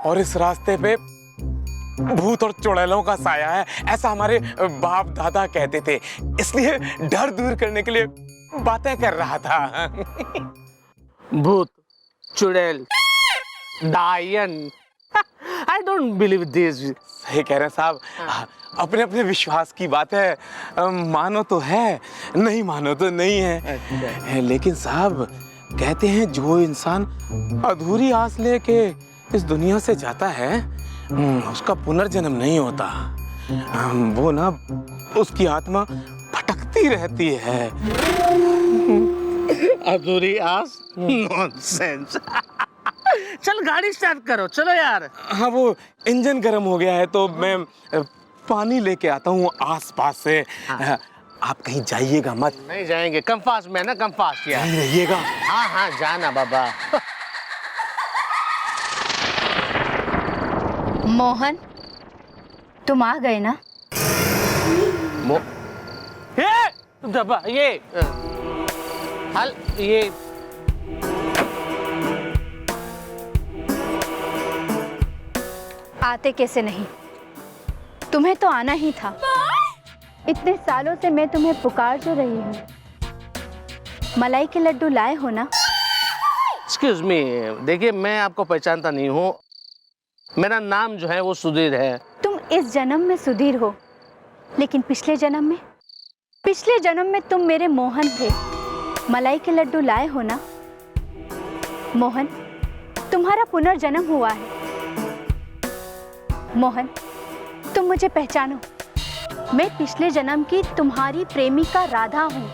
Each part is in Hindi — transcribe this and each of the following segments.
और इस रास्ते पे भूत और चुड़ैलों का साया है, ऐसा हमारे बाप दादा कहते थे। इसलिए डर दूर करने के लिए बातें कर रहा था। भूत, चुड़ैल, डायन, I don't believe this. सही कह रहे हैं साहब। अपने अपने विश्वास की बात है, मानो तो है, नहीं मानो तो नहीं है। लेकिन साहब कहते हैं जो इंसान अधूरी आस लेके इस दुनिया से जाता है उसका पुनर्जन्म नहीं होता। वो ना उसकी आत्मा भटकती रहती है। अधूरी आस? नॉनसेंस। चल गाड़ी स्टार्ट करो, चलो यार। हाँ वो इंजन गर्म हो गया है तो मैं पानी लेके आता हूँ आसपास से। आप कहीं जाइएगा मत। नहीं जाएंगे, कम फास्ट में ना, कम फास्ट यार। नहीं रहिएगा। हाँ हाँ जाना बाबा। मोहन, तुम आ गए ना? दबा ये हल ये आते कैसे नहीं, तुम्हें तो आना ही था। इतने सालों से मैं तुम्हें पुकार जो रही हूँ। मलाई के लड्डू लाए हो ना? एक्सक्यूज मी, देखिए मैं आपको पहचानता नहीं हूँ। मेरा नाम जो है वो सुधीर है। तुम इस जन्म में सुधीर हो, लेकिन पिछले जन्म में तुम मेरे मोहन थे। मलाई के लड्डू लाए हो ना? मोहन, तुम्हारा पुनर्जन्म हुआ है। मोहन, तुम मुझे पहचानो। मैं पिछले जन्म की तुम्हारी प्रेमिका राधा हूँ।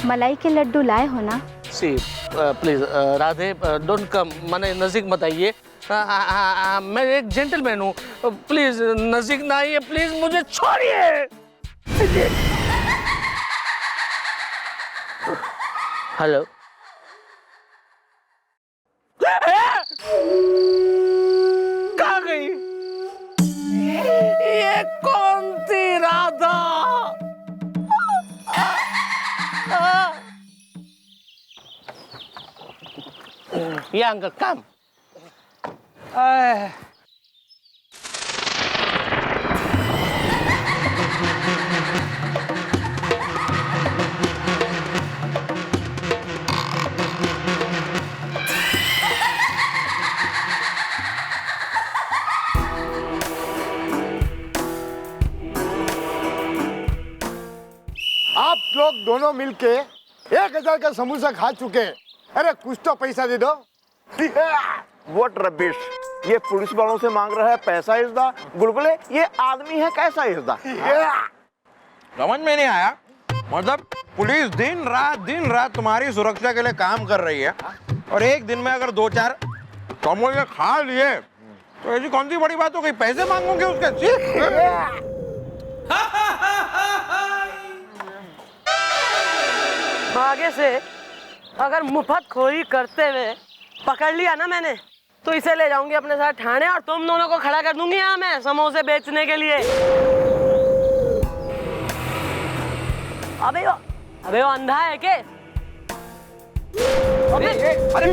मलाई के लड्डू लाए हो ना? सी प्लीज राधे, डोंट कम, माने नजदीक मत आइए। मैं एक जेंटलमैन हूँ, प्लीज नजदीक ना आइए, प्लीज मुझे छोड़िए। हेलो, कहाँ गई? ये कौन थी राधा? Yeah, uncle, come. आप लोग दोनों मिलके 1000 का समोसा खा चुके हैं। अरे कुछ तो पैसा दे दो। What rubbish! ये पुलिस वालों से मांग रहा है पैसा इज़दा। गुलगुले, ये आदमी है कैसा इज़दा? समझ में नहीं आया। मतलब पुलिस दिन रात तुम्हारी सुरक्षा के लिए काम कर रही है और एक दिन में अगर 2-4 समोसे खा लिए तो ऐसी कौन सी बड़ी बात हो गई? पैसे मांगोगे उसके? आगे से अगर मुफ्तखोरी करते हुए पकड़ लिया ना मैंने, तो इसे ले जाऊंगी अपने साथ थाने और तुम दोनों को खड़ा कर दूंगी यहाँ मैं समोसे बेचने के लिए। अबे वो अंधा है के? अरे अरे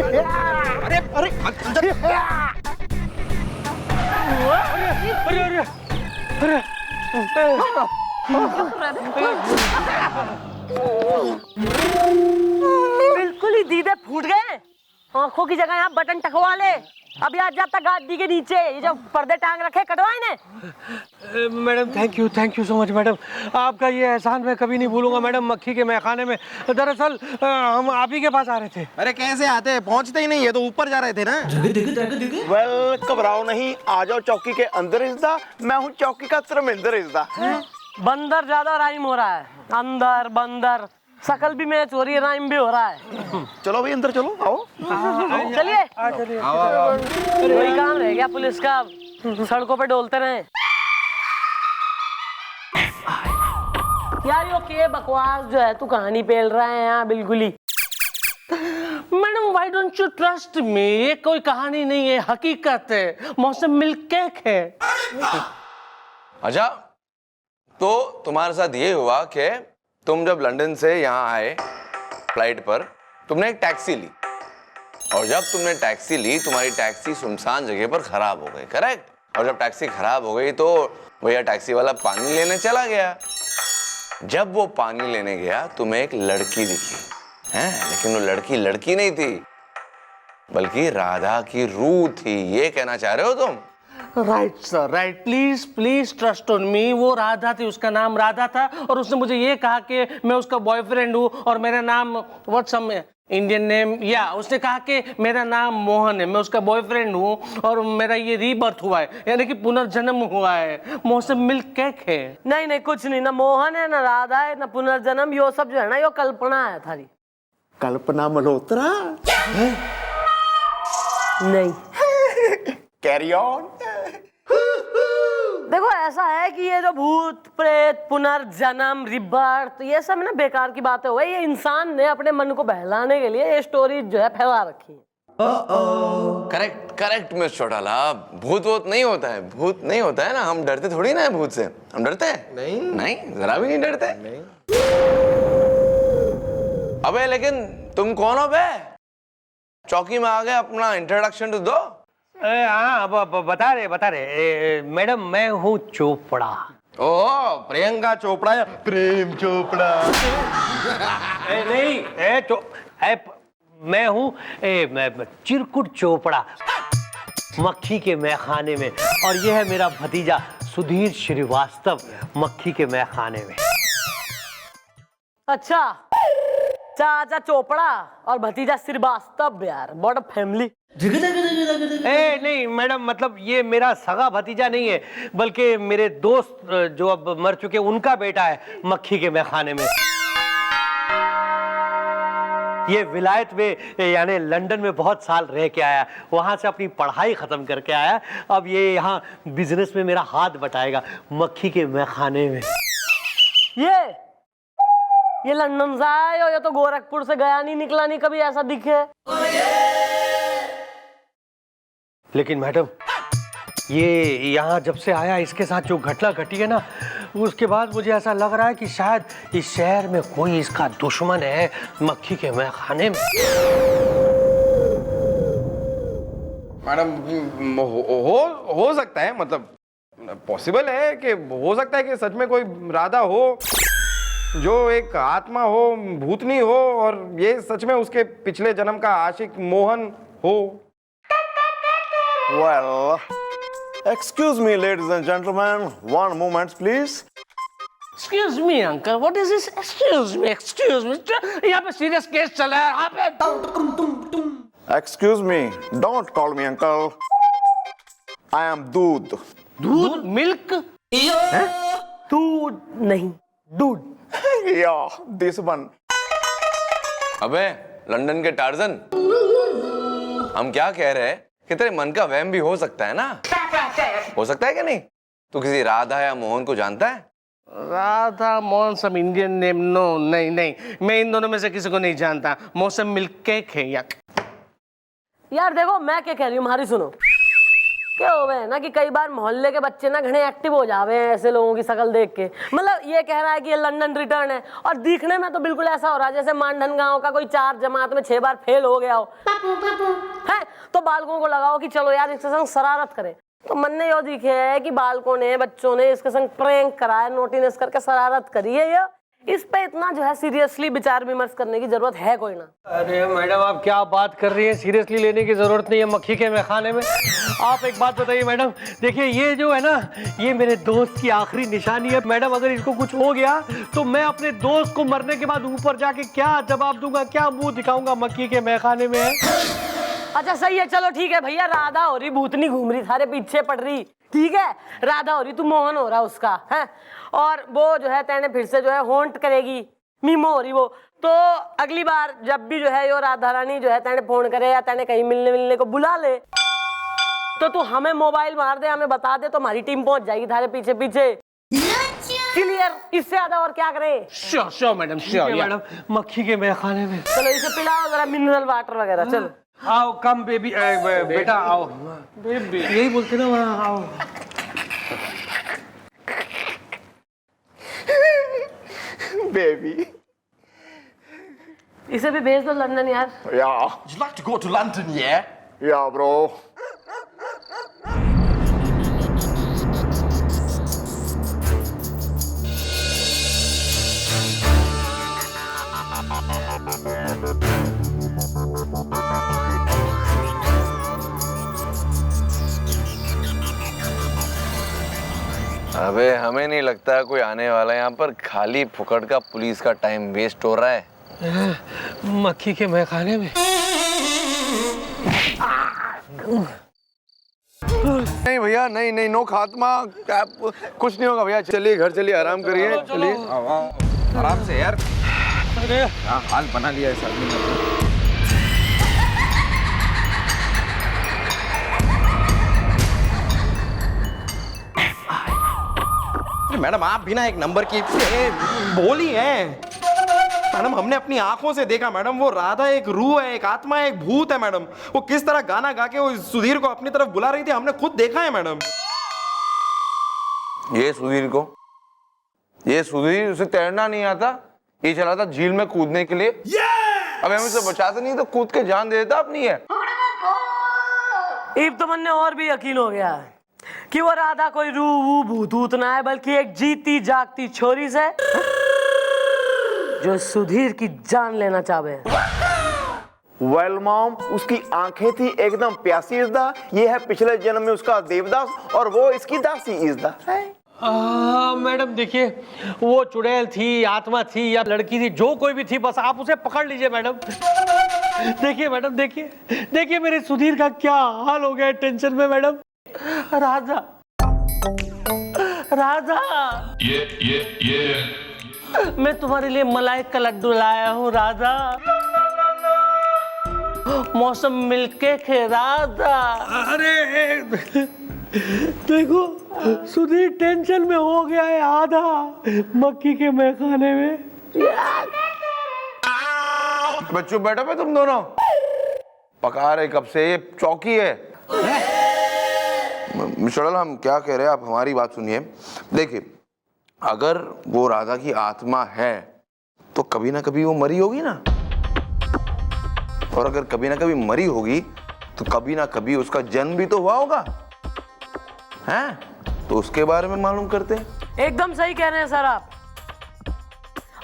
अरे अरे बिल्कुल ही दीदे फूट गए। आंखों की जगह यहाँ बटन टकवा ले। अभी आज जब तक गाड़ी के नीचे ये जो पर्दे टांग रखे कटवाए ने। Madam thank you so much madam. आपका ये एहसान मैं कभी नहीं भूलूंगा मैडम। मक्खी के मैखाने में दरअसल हम आप ही के पास आ रहे थे। अरे कैसे आते? पहुंचते ही नहीं है तो ऊपर जा रहे थे ना। वेल घबराओ नहीं, आ जाओ चौकी के अंदर इज़दा। मैं हूँ चौकी का धर्मेंद्र इज़दा। बंदर ज्यादा राइम हो रहा है। अंदर बंदर, शकल भी मैच हो रही है, राइम भी हो रहा है। चलो भाई अंदर चलो, आओ। चलिए। वही काम रह गया पुलिस का, सड़कों पे डोलते रहे। यार यो के बकवास जो है तू कहानी पेल रहा है यहाँ बिल्कुल ही। Madam why don't you trust me? ये कोई कहानी नहीं है, हकीकत है। मौसम मिल्क केक है। अच्छा, तो तुम्हारे साथ ये हुआ कि तुम जब लंदन से यहाँ आए फ्लाइट पर, तुमने एक टैक्सी ली और जब तुमने टैक्सी ली, तुम्हारी टैक्सी सुनसान जगह पर खराब हो गई, करेक्ट? और जब टैक्सी खराब हो गई तो भैया टैक्सी वाला पानी लेने चला गया। जब वो पानी लेने गया तुम्हें एक लड़की दिखी, हैं? लेकिन वो लड़की लड़की नहीं थी, बल्कि राधा की रूह थी। ये कहना चाह रहे हो तुम? Right sir, right. Please please trust on me. वो राधा थी, उसका नाम राधा था, और उसने मुझे ये कहा कि मैं उसका बॉयफ्रेंड हूँ और मेरा नाम व्हाट सम इंडियन नेम, या उसने कहा कि मेरा नाम मोहन है, मैं उसका बॉयफ्रेंड हूँ और मेरा ये रीबर्थ हुआ है, यानी कि पुनर्जन्म हुआ है। मौसम मिल्क केक है। नहीं नहीं, कुछ नहीं, ना मोहन है, ना राधा है, ना पुनर्जन्म। यो सब जो है ना, यो कल्पना है थारी। कल्पना मल्होत्रा। नहीं। Carry on. देखो ऐसा है कि ये जो भूत प्रेत पुनर्जन्म रिबर्थ ये सब ना बेकार की बातें हो गई। ये इंसान ने अपने मन को बहलाने के लिए ये स्टोरी जो है फैला रखी है। करेक्ट करेक्ट मिस चौटाला, भूत वूत नहीं होता है, भूत नहीं होता है ना। हम डरते थोड़ी ना है भूत से। हम डरते हैं? नहीं नहीं, जरा भी नहीं डरते। नहीं। अबे लेकिन तुम कौन हो बे? चौकी में आ गए, अपना इंट्रोडक्शन तो दो। हाँ, बता रहे मैडम, मैं हूँ चोपड़ा। ओह, प्रियंका चोपड़ा या प्रेम चोपड़ा? नहीं, मैं हूँ चिरकुट चोपड़ा, मक्खी के मैखाने में। और यह है मेरा भतीजा सुधीर श्रीवास्तव, मक्खी के मैखाने में। अच्छा, चाचा चोपड़ा और भतीजा श्रीवास्तव, यार बड़ा फैमिली। नहीं मैडम, मतलब ये मेरा सगा भतीजा नहीं है, बल्कि मेरे दोस्त जो अब मर चुके उनका बेटा है, मक्खी के मैखाने में। ये विलायत में यानी लंदन में बहुत साल रह के आया, वहां से अपनी पढ़ाई खत्म करके आया। अब ये यहाँ बिजनेस में मेरा हाथ बटाएगा, मक्खी के मैखाने में। ये लंदन से आए हो या तो गोरखपुर से गया नहीं, निकला नहीं कभी, ऐसा दिखे। लेकिन मैडम, ये यहाँ जब से आया, इसके साथ जो घटना घटी है ना, उसके बाद मुझे ऐसा लग रहा है कि शायद इस शहर में कोई इसका दुश्मन है, मक्खी के मैखाने में। मैडम, हो सकता है, मतलब पॉसिबल है कि हो सकता है कि सच में कोई राधा हो, जो एक आत्मा हो, भूतनी हो, और ये सच में उसके पिछले जन्म का आशिक मोहन हो। Well, excuse me, ladies and gentlemen, one moment, please. Excuse me, uncle. What is this? Excuse me. यहाँ पे सीरियस केस चल रहा है यहाँ पे। Excuse me, don't call me uncle. I am दूध। दूध? मिल्क? दूध नहीं, दूध। Yeah, this one. अबे लंदन के टार्जन, हम क्या कह रहे हैं कि तेरे मन का वहम भी हो सकता है ना? हो सकता है कि नहीं? तू किसी राधा या मोहन को जानता है? राधा मोहन सब इंडियन नेम। नो, नहीं नहीं, मैं इन दोनों में से किसी को नहीं जानता। मौसम मिल्क केक है यार देखो, मैं क्या कह रही हूँ, हमारी सुनो। क्या हो गए ना कि कई बार मोहल्ले के बच्चे ना घने एक्टिव हो जावे हैं ऐसे लोगों की शक्ल देख के। मतलब ये कह रहा है कि ये लंदन रिटर्न है, और दिखने में तो बिल्कुल ऐसा हो रहा है जैसे मानधन गांव का कोई 4 जमात में 6 बार फेल हो गया हो। है तो बालकों को लगाओ कि चलो यार इसके संग शरारत करें, तो मन ने यो दिखे है कि बालकों ने, बच्चों ने इसके संग प्रैंक कराया, नोटिस करके शरारत करी है। ये इस पे इतना जो है सीरियसली विचार विमर्श करने की जरूरत है कोई ना। अरे मैडम, आप क्या बात कर रही हैं? सीरियसली लेने की जरूरत नहीं है मक्खी के मैखाने में। आप एक बात बताइए मैडम, देखिए ये जो है ना, ये मेरे दोस्त की आखिरी निशानी है। मैडम, अगर इसको कुछ हो गया तो मैं अपने दोस्त को मरने के बाद ऊपर जाके क्या जवाब दूंगा, क्या मुंह दिखाऊंगा? मक्खी के मैखाने में है। अच्छा सही है, चलो ठीक है भैया, राधा हो रही भूतनी घूम रही थारे पीछे पड़ रही, ठीक है, राधा हो रही, तू मोहन हो रहा उसका है, और वो जो है तेने फिर से जो है होंट करेगी, मीमो हो रही वो। तो अगली बार जब भी जो है यो राधा रानी जो है तेने फोन करे या तेने कहीं मिलने को बुला ले, तो तू हमें मोबाइल मार दे, हमें बता दे, तो हमारी टीम पहुंच जाएगी थारे पीछे पीछे। क्लियर? इससे ज्यादा और क्या करें? Sure madam, sure madam. मक्खी के मैखाने में। चलो इसे पिलाओ जरा मिनरल वाटर वगैरह। चलो आओ, कम बेबी, बेटा आओ। बेबी यही बोलते ना, वहाँ आओ। बेबी, इसे भी भेज दो लंदन यार। Yeah, Would you like to go to London, yeah? yeah, bro. अबे हमें नहीं लगता कोई आने वाला है यहाँ पर। खाली फुकट का पुलिस का टाइम वेस्ट हो रहा है। मक्खी के मैखाने में। नहीं भैया, नहीं नहीं, नो खात्मा, कुछ नहीं होगा भैया। चलिए घर चलिए, आराम करिए। चलिए आराम से यार। अरे क्या हाल बना लिया इस आदमी ने। मैडम आप भी ना एक नंबर की बोली है। मैडम हमने अपनी आंखों से देखा मैडम, वो राधा एक रूह है, एक आत्मा है, एक भूत है मैडम। वो किस तरह गाना गा के वो सुधीर को अपनी तरफ बुला रही थी, हमने खुद देखा है मैडम। ये सुधीर उसे तैरना नहीं आता, ये चला था झील में कूदने के लिए। अब हम उसे बचाते नहीं तो कूद के जान दे देता अपनी है। इब तो मन ने और भी यकीन हो गया कि वो राधा कोई रूह भूत ना है, बल्कि एक जीती जागती छोरी से जो सुधीर की जान लेना चाहे। वेल मॉम, उसकी आंखें थी एकदम प्यासी इज़दा। ये है पिछले जन्म में उसका देवदास और वो इसकी दासी इज़दा। मैडम देखिए, वो चुड़ैल थी, आत्मा थी या लड़की थी, जो कोई भी थी, बस आप उसे पकड़ लीजिए मैडम। देखिए मैडम, देखिए मेरे सुधीर का क्या हाल हो गया है टेंशन में मैडम। राधा मैं तुम्हारे लिए मलाई का लड्डू लाया हूँ राधा। मौसम मिलके खे राधा। अरे देखो सुधीर टेंशन में हो गया है आधा, मक्खी के मैखाने में। बच्चों बैठो पे तुम दोनों, पका रहे कब से, ये चौकी है। मिस्टर अल, हम क्या कह रहे हैं, आप हमारी बात सुनिए। देखिए अगर वो राधा की आत्मा है तो कभी ना कभी वो मरी होगी ना, और अगर कभी ना कभी मरी होगी तो कभी ना कभी उसका जन्म भी तो हुआ होगा, हैं? तो उसके बारे में मालूम करते हैं। एकदम सही कह रहे हैं सर आप।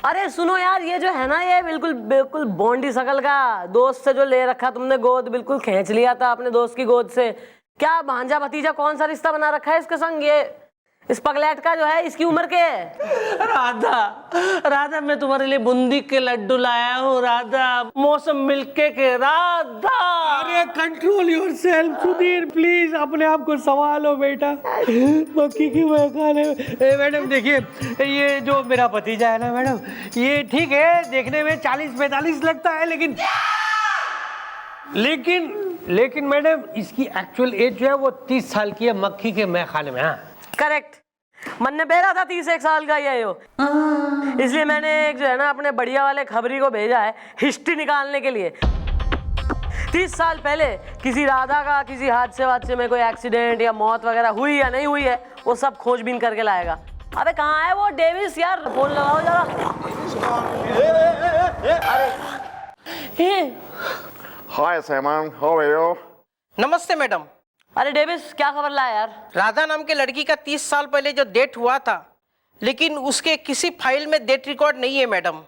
अरे सुनो यार, ये जो है ना, ये बिल्कुल बॉन्डी शकल का दोस्त से जो ले रखा तुमने गोद, बिल्कुल खींच लिया था अपने दोस्त की गोद से। क्या भांजा भतीजा कौन सा रिश्ता बना रखा है इसके संग? ये इस पगलेट का जो है, इसकी उम्र के है। राधा मैं तुम्हारे लिए बूंदी के लड्डू लाया हूँ राधा, मौसम मिलके के राधा। अरे कंट्रोल योरसेल्फ सुधीर, प्लीज अपने आप को संभालो बेटा। मक्खी की मैखाने में। मैडम देखिए, ये जो मेरा भतीजा है ना मैडम, ये ठीक है देखने में 40-45 लगता है, लेकिन मैडम इसकी एक्चुअल एज जो है वो 30 साल की है, मक्खी के मैखाने में। हाँ करेक्ट। मन ने बेरा था 31 साल का ये हो, इसलिए मैंने एक जो है ना अपने बढ़िया वाले खबरी को भेजा है हिस्ट्री निकालने के लिए। 30 साल पहले किसी राधा का किसी हादसे में कोई एक्सीडेंट या मौत वगैरह हुई या नहीं हुई है, वो सब खोजबीन करके लाएगा। अबे कहाँ है वो डेविस यार, फोन लगाओ जरा। हाय सैमान, हाउ आर यू? नमस्ते मैडम। अरे डेविस क्या खबर लाया यार? राधा नाम के लड़की का 30 साल पहले जो डेट हुआ था, लेकिन उसके किसी फाइल में डेट रिकॉर्ड नहीं है मैडम।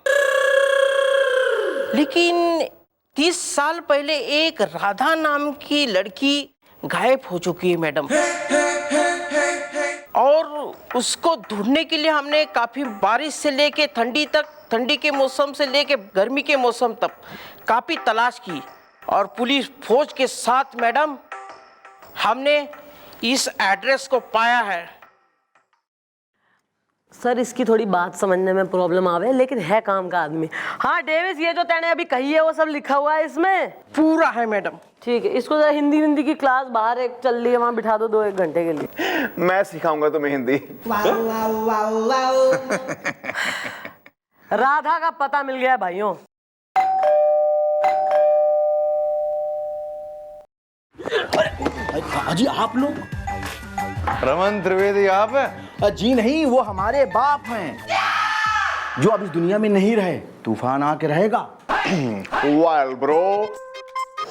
लेकिन 30 साल पहले एक राधा नाम की लड़की गायब हो चुकी है मैडम, और उसको ढूंढने के लिए हमने काफी बारिश से लेके ठंडी तक, ठंडी के मौसम से लेके गर्मी के मौसम तक काफी तलाश की, और पुलिस फौज के साथ मैडम हमने इस एड्रेस को पाया है। सर इसकी थोड़ी बात समझने में प्रॉब्लम आवे, लेकिन है काम का आदमी। हाँ डेविस, ये जो तैने अभी कही है वो सब लिखा हुआ है इसमें? पूरा है मैडम। ठीक है, इसको जरा हिंदी की क्लास बाहर एक चल रही है, वहाँ बिठा दो 2-1 घंटे के लिए। मैं सिखाऊंगा तुम्हें हिंदी। राधा का पता मिल गया भाइयों। जी आप लोग? रमन त्रिवेदी आप है? जी नहीं, वो हमारे बाप हैं जो अब इस दुनिया में नहीं रहे। तूफान आके रहेगा वेल ब्रो,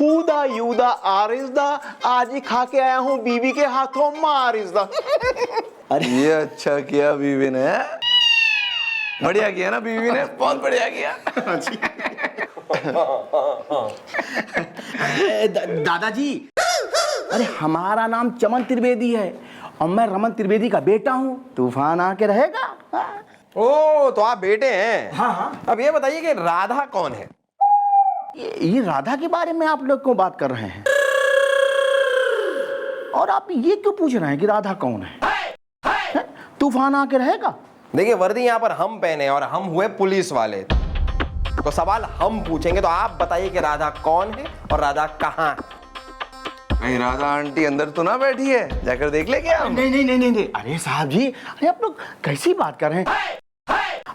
हुदा यूदा आरिज़दा, आज ही खा के आया हूँ बीवी के हाथों मारिज़दा। ये अच्छा किया बीवी ने, बढ़िया किया ना बीवी ने, बहुत बढ़िया किया। दादाजी, अरे हमारा नाम चमन त्रिवेदी है और मैं रमन त्रिवेदी का बेटा हूँ। तूफान आके रहेगा। ओ, तो आप बेटे हैं? हाँ हाँ। अब ये बताइए कि राधा कौन है? ये राधा के बारे में आप लोग क्यों बात कर रहे हैं? और आप ये क्यों पूछ रहे हैं कि राधा कौन है? तूफान आके रहेगा। देखिए, वर्दी यहाँ पर हम पहने और हम हुए पुलिस वाले, तो सवाल हम पूछेंगे। तो आप बताइए कि राधा कौन है और राधा कहाँ है? कहीं राधा आंटी अंदर तो ना बैठी है, जाकर देख ले क्या? नहीं नहीं नहीं नहीं नहीं। अरे साहब जी, अरे आप लोग कैसी बात कर रहे हैं?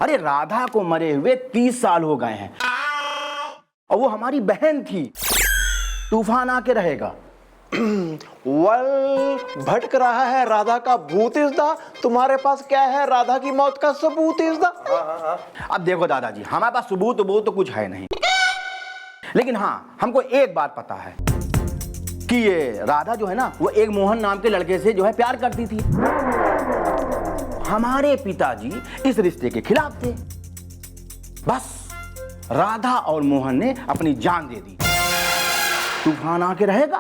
अरे राधा को मरे हुए 30 साल हो गए हैं और वो हमारी बहन थी। तूफान आके रहेगा। वेल, भटक रहा है राधा का भूत इज़दा, तुम्हारे पास क्या है राधा की मौत का सबूत इज़दा? अब देखो दादाजी, हमारे पास सबूत तो कुछ है नहीं, लेकिन हाँ हमको एक बात पता है कि ये राधा जो है ना, वो एक मोहन नाम के लड़के से जो है प्यार करती थी। हमारे पिताजी इस रिश्ते के खिलाफ थे। बस राधा और मोहन ने अपनी जान दे दी। तूफान आके रहेगा।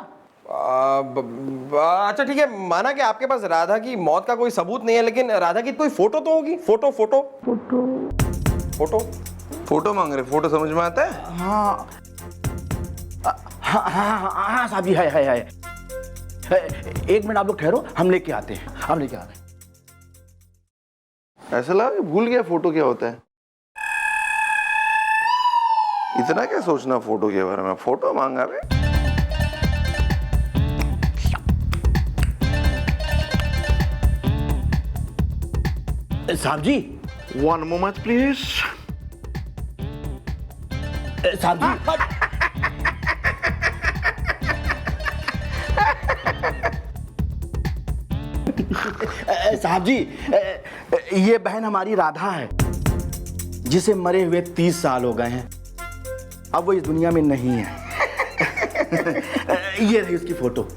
अच्छा ठीक है, माना कि आपके पास राधा की मौत का कोई सबूत नहीं है, लेकिन राधा की कोई फोटो तो होगी। Photo photo photo photo photo मांग रहे, फोटो समझ में आता है? हाँ हाँ हाँ हाँ साहब जी, है। एक मिनट आप लोग ठहरो, हम लेके आते हैं। हम लेके आ रहे हैं। ऐसा लगा कि भूल गया फोटो क्या होता है। इतना क्या सोचना फोटो के बारे में, फोटो मांगा रे। साहब जी, वन मोमेंट प्लीज। साहब जी, साहब जी, ये बहन हमारी राधा है, जिसे मरे हुए 30 साल हो गए हैं। अब वो इस दुनिया में नहीं है। ये रही उसकी फोटो।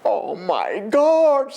Oh my God!